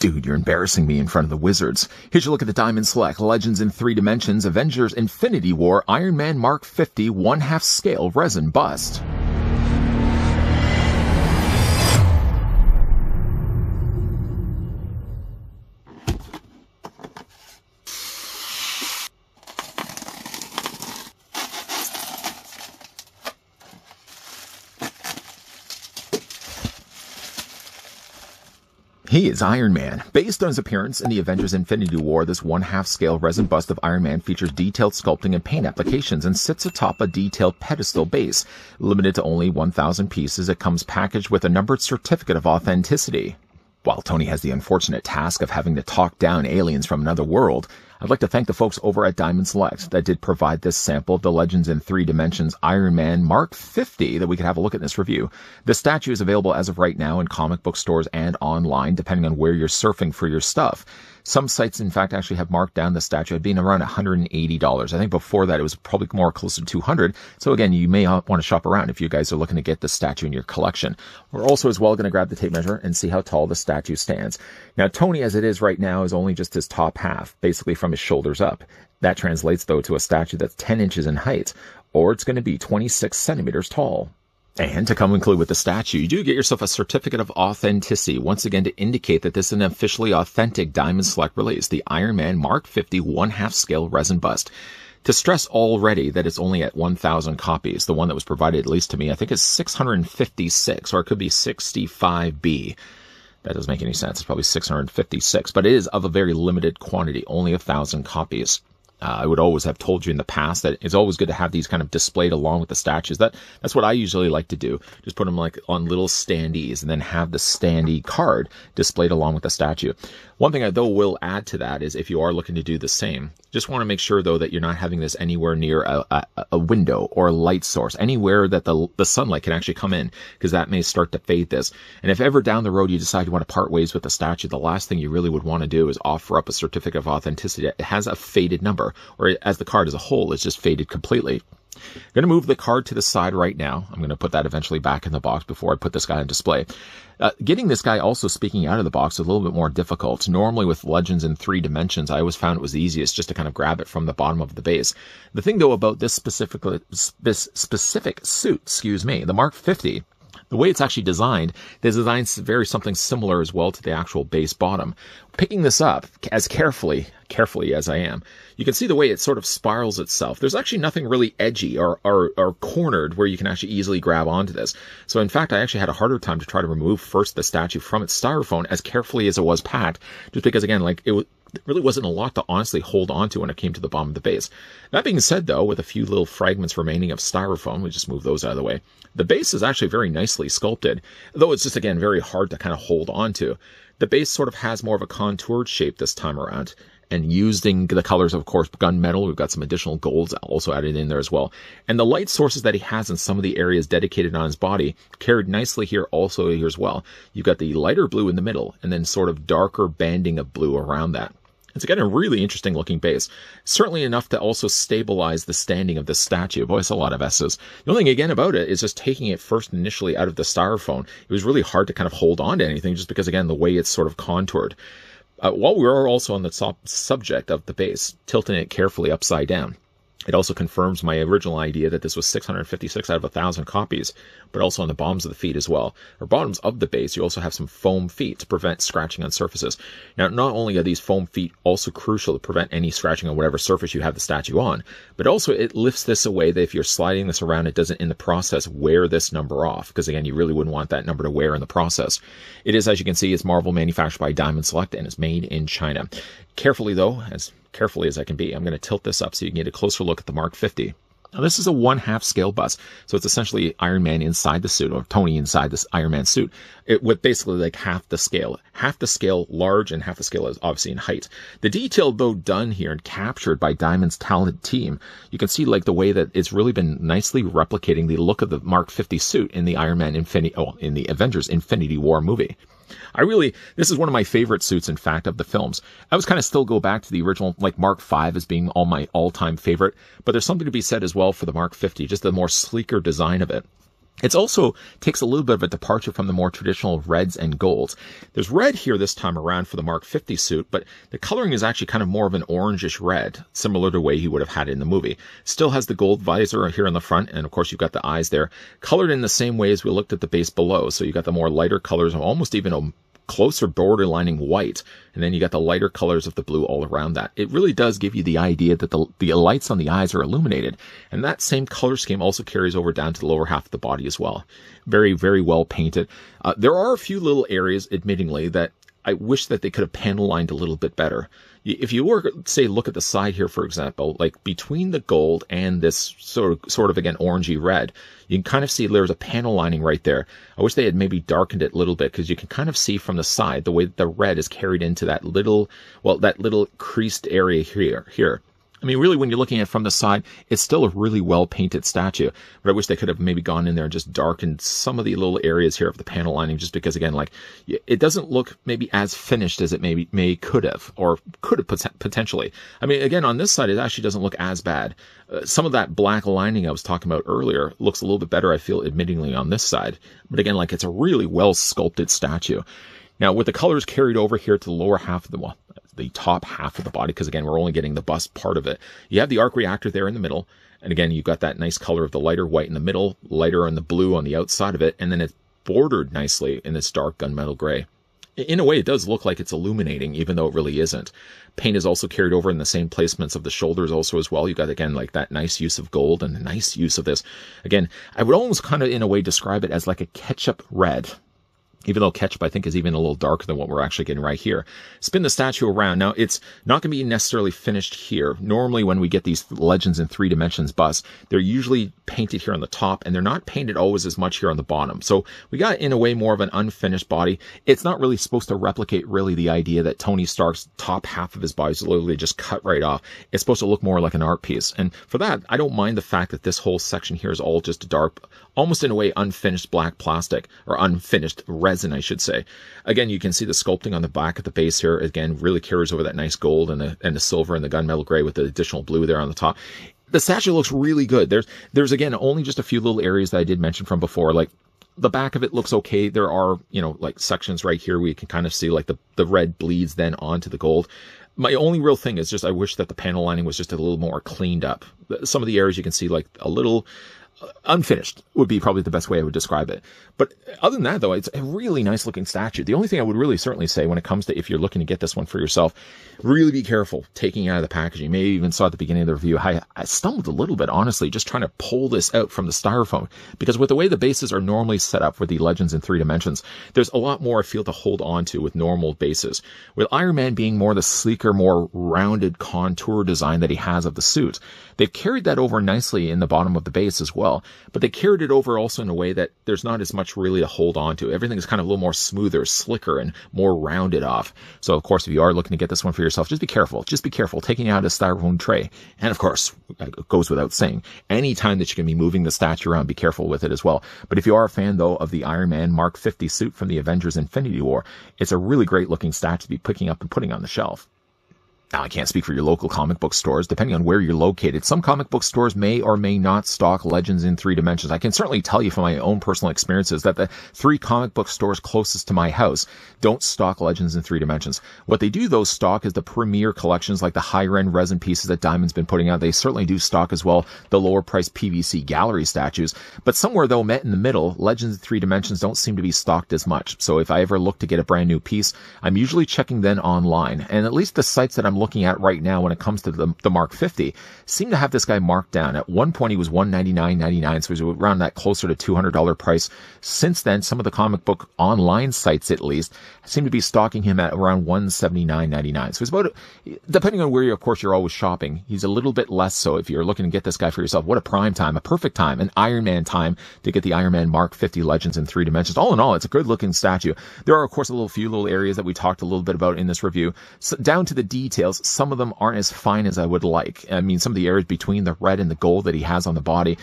Dude, you're embarrassing me in front of the wizards. Here's your look at the Diamond Select Legends in 3 Dimensions Avengers Infinity War Iron Man Mark 50 1/2 scale resin bust. He is Iron Man. Based on his appearance in the Avengers Infinity War, this 1/2 scale resin bust of Iron Man features detailed sculpting and paint applications and sits atop a detailed pedestal base. Limited to only 1,000 pieces, it comes packaged with a numbered certificate of authenticity. While Tony has the unfortunate task of having to talk down aliens from another world, I'd like to thank the folks over at Diamond Select that did provide this sample of the Legends in 3 Dimensions Iron Man Mark 50 that we could have a look at in this review. The statue is available as of right now in comic book stores and online, depending on where you're surfing for your stuff. Some sites, in fact, actually have marked down the statue at being around $180. I think before that it was probably more closer to $200. So again, you may want to shop around if you guys are looking to get the statue in your collection. We're also as well going to grab the tape measure and see how tall the statue stands. Now, Tony, as it is right now, is only just his top half, basically from his shoulders up. That translates, though, to a statue that's 10 inches in height, or it's going to be 26 centimeters tall. And to come include with the statue, you do get yourself a certificate of authenticity, once again to indicate that this is an officially authentic Diamond Select release, the Iron Man Mark 50 1/2 scale resin bust. To stress already that it's only at 1,000 copies, the one that was provided, at least to me, I think is 656, or it could be 65B. That doesn't make any sense. It's probably 656, but it is of a very limited quantity, only 1,000 copies. I would always have told you in the past that it's always good to have these kind of displayed along with the statues. That's what I usually like to do. Just put them like on little standees and then have the standee card displayed along with the statue. One thing I though will add to that is if you are looking to do the same, just want to make sure though that you're not having this anywhere near a window or a light source, anywhere that the sunlight can actually come in, because that may start to fade this. And if ever down the road you decide you want to part ways with the statue, the last thing you really would want to do is offer up a certificate of authenticity. It has a faded number, or as the card as a whole is just faded completely. I'm going to move the card to the side right now. I'm going to put that eventually back in the box before I put this guy on display. Getting this guy also speaking out of the box is a little bit more difficult. Normally with Legends in 3 Dimensions, I always found it was easiest just to kind of grab it from the bottom of the base. The thing though about this specific suit, the Mark 50, the way it's actually designed, the design's very something similar as well to the actual base bottom. Picking this up as carefully as I am, you can see the way it sort of spirals itself. There's actually nothing really edgy or cornered where you can actually easily grab onto this. So in fact, I actually had a harder time to try to remove first the statue from its styrofoam as carefully as it was packed, just because again, like it really wasn't a lot to honestly hold onto when it came to the bottom of the base. That being said though, with a few little fragments remaining of styrofoam, we just move those out of the way. The base is actually very nicely sculpted, though it's just again very hard to kind of hold onto. The base sort of has more of a contoured shape this time around, and using the colors, of course, gunmetal, we've got some additional golds also added in there as well. And the light sources that he has in some of the areas dedicated on his body carried nicely here also here as well. You've got the lighter blue in the middle, and then sort of darker banding of blue around that. It's again a really interesting looking base. Certainly enough to also stabilize the standing of this statue. Boy, it's a lot of S's. The only thing again about it is just taking it first initially out of the styrofoam. It was really hard to kind of hold on to anything just because again, the way it's sort of contoured. While we are also on the subject of the base, tilting it carefully upside down, it also confirms my original idea that this was 656 out of 1,000 copies, but also on the bottoms of the feet as well. Or bottoms of the base, you also have some foam feet to prevent scratching on surfaces. Now, not only are these foam feet also crucial to prevent any scratching on whatever surface you have the statue on, but also it lifts this away that if you're sliding this around, it doesn't in the process wear this number off, because again, you really wouldn't want that number to wear in the process. It is, as you can see, it's Marvel manufactured by Diamond Select and it's made in China. Carefully though, as carefully as I can be, I'm going to tilt this up so you can get a closer look at the Mark 50. Now this is a 1/2 scale bust, so it's essentially Iron Man inside the suit, or Tony inside this Iron Man suit, with basically like half the scale large and half the scale is obviously in height. The detail though done here and captured by Diamond's talented team, you can see like the way that it's really been nicely replicating the look of the Mark 50 suit in the in the Avengers Infinity War movie. This is one of my favorite suits, in fact, of the films. I was kind of still go back to the original, like Mark 5 as being my all-time favorite, but there's something to be said as well for the Mark 50, just the more sleeker design of it. It also takes a little bit of a departure from the more traditional reds and golds. There's red here this time around for the Mark 50 suit, but the coloring is actually kind of more of an orangish red, similar to the way he would have had it in the movie. Still has the gold visor here in the front, and of course you've got the eyes there, colored in the same way as we looked at the base below. So you've got the more lighter colors, almost even a closer borderlining white, and then you got the lighter colors of the blue all around that. It really does give you the idea that the lights on the eyes are illuminated, and that same color scheme also carries over down to the lower half of the body as well. Very, very well painted. There are a few little areas, admittingly, that I wish that they could have panel lined a little bit better. If you were, say, look at the side here, for example, like between the gold and this sort of again, orangey red, you can kind of see there's a panel lining right there. I wish they had maybe darkened it a little bit, because you can kind of see from the side the way that the red is carried into that little creased area here. I mean, really, when you're looking at it from the side, it's still a really well-painted statue. But I wish they could have maybe gone in there and just darkened some of the little areas here of the panel lining, just because, again, like, it doesn't look maybe as finished as it could have potentially. I mean, again, on this side, it actually doesn't look as bad. Some of that black lining I was talking about earlier looks a little bit better, I feel, admittingly, on this side. But again, like, it's a really well-sculpted statue. Now, with the colors carried over here to the lower half of the top half of the body, because again, we're only getting the bust part of it. You have the arc reactor there in the middle, and again, you've got that nice color of the lighter white in the middle, lighter on the blue on the outside of it, and then it's bordered nicely in this dark gunmetal gray. In a way, it does look like it's illuminating, even though it really isn't. Paint is also carried over in the same placements of the shoulders also as well. You got, again, like that nice use of gold and a nice use of this. Again, I would almost kind of, in a way, describe it as like a ketchup red. Even though ketchup, I think, is even a little darker than what we're actually getting right here. Spin the statue around. Now, it's not going to be necessarily finished here. Normally, when we get these Legends in 3 Dimensions busts, they're usually painted here on the top, and they're not painted always as much here on the bottom. So we got, in a way, more of an unfinished body. It's not really supposed to replicate, really, the idea that Tony Stark's top half of his body is literally just cut right off. It's supposed to look more like an art piece. And for that, I don't mind the fact that this whole section here is all just a dark, almost in a way, unfinished black plastic, or unfinished resin, I should say. Again, you can see the sculpting on the back at the base here, again, really carries over that nice gold and the silver and the gunmetal gray with the additional blue there on the top. The statue looks really good. There's again, only just a few little areas that I did mention from before, like the back of it looks okay. There are, like sections right here where you can kind of see like the red bleeds then onto the gold. My only real thing is just I wish that the panel lining was just a little more cleaned up. Some of the areas you can see like a little unfinished would be probably the best way I would describe it. But other than that, though, it's a really nice looking statue. The only thing I would really certainly say when it comes to if you're looking to get this one for yourself, really be careful taking it out of the packaging. Maybe even saw at the beginning of the review, I stumbled a little bit, honestly, just trying to pull this out from the styrofoam, because with the way the bases are normally set up for the Legends in 3 Dimensions, there's a lot more I feel to hold on to with normal bases. With Iron Man being more the sleeker, more rounded contour design that he has of the suit, they've carried that over nicely in the bottom of the base as well, but they carried it over also in a way that there's not as much really to hold on to. Everything is kind of a little more smoother, slicker, and more rounded off. So, of course, if you are looking to get this one for yourself, just be careful. Just be careful taking out a styrofoam tray. And, of course, it goes without saying, anytime that you can be moving the statue around, be careful with it as well. But if you are a fan, though, of the Iron Man Mark 50 suit from the Avengers Infinity War, it's a really great-looking statue to be picking up and putting on the shelf. Now, I can't speak for your local comic book stores. Depending on where you're located, some comic book stores may or may not stock Legends in 3 Dimensions. I can certainly tell you from my own personal experiences that the 3 comic book stores closest to my house don't stock Legends in 3 Dimensions. What they do, though, stock is the premier collections, like the higher-end resin pieces that Diamond's been putting out. They certainly do stock as well the lower-priced PVC gallery statues. But somewhere, though, met in the middle, Legends in 3 Dimensions don't seem to be stocked as much. So if I ever look to get a brand new piece, I'm usually checking then online. And at least the sites that I'm looking at right now when it comes to the Mark 50 seem to have this guy marked down. At one point he was $199.99, so he was around that closer to $200 price. Since then, some of the comic book online sites at least seem to be stocking him at around $179.99. So it's about, depending on where you're always shopping, he's a little bit less so if you're looking to get this guy for yourself. What a prime time, a perfect time, an Iron Man time to get the Iron Man Mark 50 Legends in 3 Dimensions. All in all, it's a good looking statue. There are, of course, a few little areas that we talked a little bit about in this review. So down to the details, some of them aren't as fine as I would like. I mean, some of the areas between the red and the gold that he has on the body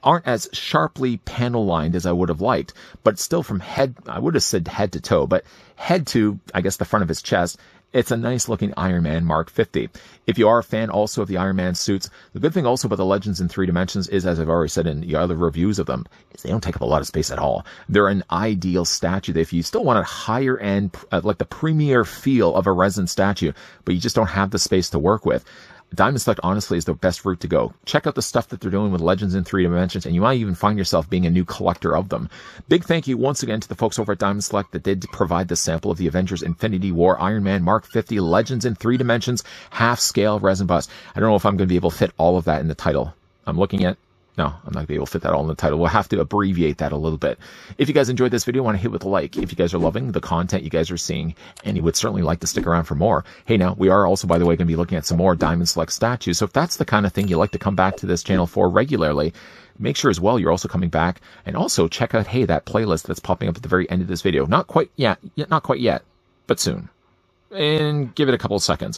aren't as sharply panel lined as I would have liked, but still from head, I would have said head to toe, but head to, I guess, the front of his chest, it's a nice looking Iron Man Mark 50. If you are a fan also of the Iron Man suits, the good thing also about the Legends in 3 dimensions is, as I've already said in the other reviews of them, is they don't take up a lot of space at all. They're an ideal statue that if you still want a higher end, like the premier feel of a resin statue, but you just don't have the space to work with, Diamond Select honestly is the best route to go. Check out the stuff that they're doing with Legends in 3 dimensions, and you might even find yourself being a new collector of them. Big thank you once again to the folks over at Diamond Select that did provide this sample of the Avengers Infinity War Iron Man Mark 50 Legends in 3 dimensions half-scale resin bust. I don't know if I'm going to be able to fit all of that in the title. I'm looking at... No, I'm not going to be able to fit that all in the title. We'll have to abbreviate that a little bit. If you guys enjoyed this video, want to hit with a like. If you guys are loving the content you guys are seeing, and you would certainly like to stick around for more. Hey, now, we are also, by the way, going to be looking at some more Diamond Select statues. So if that's the kind of thing you like to come back to this channel for regularly, make sure as well you're also coming back. And also check out, hey, that playlist that's popping up at the very end of this video. Not quite yet, but soon. And give it a couple of seconds.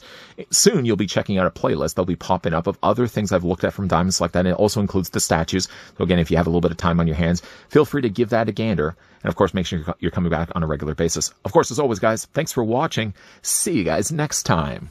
Soon you'll be checking out a playlist that'll be popping up of other things I've looked at from Diamond Select, and it also includes the statues. So again, if you have a little bit of time on your hands, feel free to give that a gander. And of course, make sure you're coming back on a regular basis. Of course, as always, guys, thanks for watching. See you guys next time.